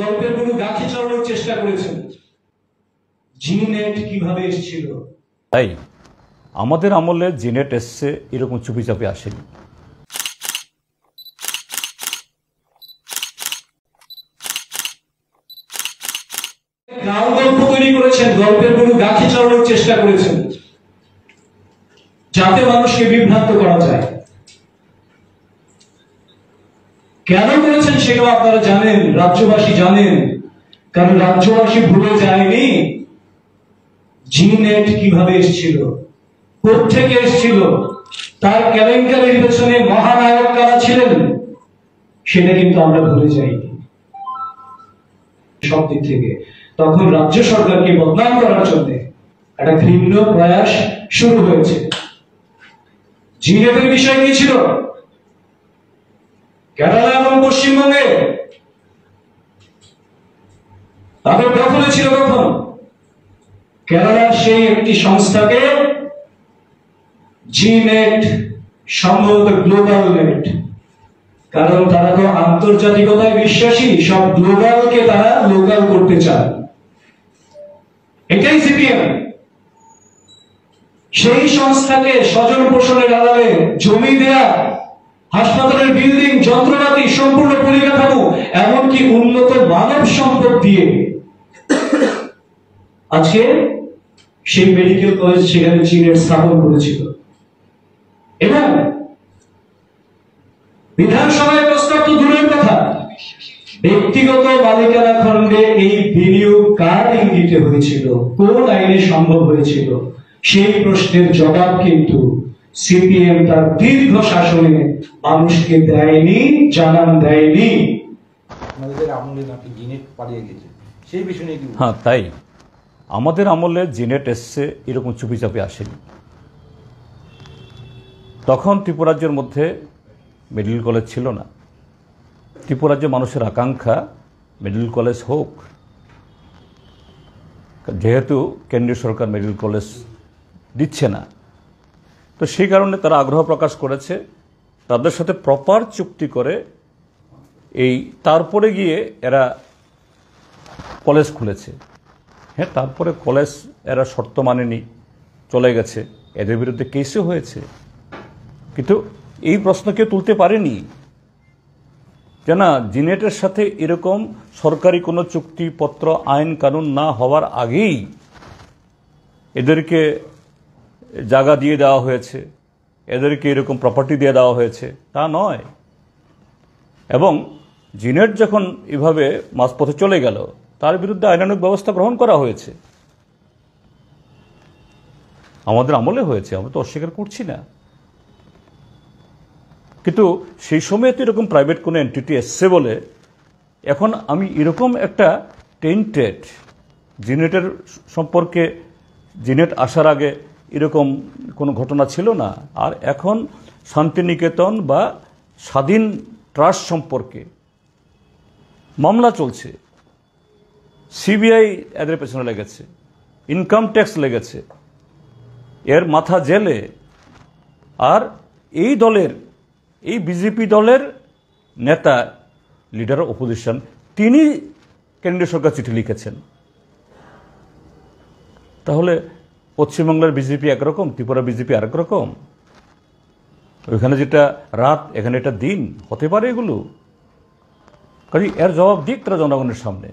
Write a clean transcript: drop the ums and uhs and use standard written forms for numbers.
গল্পের কোনো গাছে চড়ানোর চেষ্টা করেছেন। জিনেট কিভাবে এসেছিল? তাই আমাদের আমলে জিনেট এসছে, এরকম চুপি চাপি আসেনি। গাঁও গল্প তৈরি করেছেন, গল্পের কোনো গাছে চড়ানোর চেষ্টা করেছেন যাতে মানুষকে বিভ্রান্ত করা যায়। কেন করেছেন সেটাও আপনারা জানেন, রাজ্যবাসী জানেন, কারণ রাজ্যবাসী ভুলে যায়নি জিনেট কিভাবে এসেছিল, কোত্থেকে এসেছিল, তার কেলেঙ্কারির পেছনে মহানায়ক কারা ছিলেন সেটা কিন্তু আমরা ভুলে যাইনি। সব দিক থেকে তখন রাজ্য সরকারকে বদনাম করার জন্য একটা ঘৃণ্য প্রয়াস শুরু হয়েছে। জিনেটের বিষয় কি ছিল? কেরালা এবং পশ্চিমবঙ্গে তাদের দখলে ছিল কখন? কেরালার সেই একটি সংস্থাকে জিনেট, সম্ভবত গ্লোবাল নেট, কারণ তারা তো আন্তর্জাতিকতায় বিশ্বাসী, সব গ্লোবালকে তারা লোকাল করতে চায়। এটাই সিপিএম। সেই সংস্থাকে স্বজন পোষণের আড়ালে জমি দেয়া, হাসপাতালের বিল্ডিং, যন্ত্রপাতি, সম্পূর্ণ পরিকাঠামো, এমনকি উন্নত মানব সম্পদ দিয়ে আজকে সেই মেডিকেল কলেজ সেখানে জিনেট স্থাপন করেছিল। এবং বিধানসভায় প্রস্তাব তো দূরের কথা, ব্যক্তিগত মালিকানা খণ্ডে এই বিনিয়োগ কার ইঙ্গিতে হয়েছিল, কোন আইনে সম্ভব হয়েছিল, সেই প্রশ্নের জবাব কিন্তু সিপিএম তার দীর্ঘ শাসনে মানুষকে দেয়নি, জানান দেয়নি। হ্যাঁ, তাই আমাদের আমলে জিনেট এসছে, এরকম চুপি চাপি আসেনি। তখন ত্রিপুরাজ্যের মধ্যে মেডিকেল কলেজ ছিল না। ত্রিপুরাজ্যের মানুষের আকাঙ্ক্ষা মেডিকেল কলেজ হোক, যেহেতু কেন্দ্রীয় সরকার মেডিকেল কলেজ দিচ্ছে না, তো সেই কারণে তারা আগ্রহ প্রকাশ করেছে। তাদের সাথে প্রপার চুক্তি করে তারপরে গিয়ে এরা কলেজ খুলেছে। হ্যাঁ, তারপরে কলেজ এরা শর্ত মানেনি, চলে গেছে, এদের বিরুদ্ধে কেসও হয়েছে। কিন্তু এই প্রশ্ন কেউ তুলতে পারেনি যে না, জিনেটের সাথে এরকম সরকারি কোনো চুক্তিপত্র, আইন কানুন না হওয়ার আগেই এদেরকে জায়গা দিয়ে দেওয়া হয়েছে, এদেরকে এরকম প্রপার্টি দিয়ে দেওয়া হয়েছে, তা নয়। এবং জিনেট যখন এভাবে মাঝপথে চলে গেল, তার বিরুদ্ধে আইনানুগ ব্যবস্থা গ্রহণ করা হয়েছে। আমাদের আমলে হয়েছে, আমরা তো অস্বীকার করছি না। কিন্তু সেই সময় তো এরকম প্রাইভেট কোনো এন্টিটি এসছে বলে এখন আমি এরকম একটা টেন্টেড জিনেটের সম্পর্কে, জিনেট আসার আগে এরকম কোনো ঘটনা ছিল না। আর এখন শান্তিনিকেতন বা স্বাধীন ট্রাস্ট সম্পর্কে মামলা চলছে, সিবিআই এদের পেছনে লেগেছে, ইনকাম ট্যাক্স লেগেছে, এর মাথা জেলে। আর এই দলের, এই বিজেপি দলের নেতা, লিডার অফ অপোজিশন, তিনি কেন্দ্রীয় সরকার চিঠি লিখেছেন। তাহলে পশ্চিমবাংলার বিজেপি একরকম, ত্রিপুরা বিজেপি আরেক রকম। ওইখানে যেটা রাত, এখানে এটা দিন হতে পারে এগুলো? কাজে এর জবাব দিক তারা জনগণের সামনে।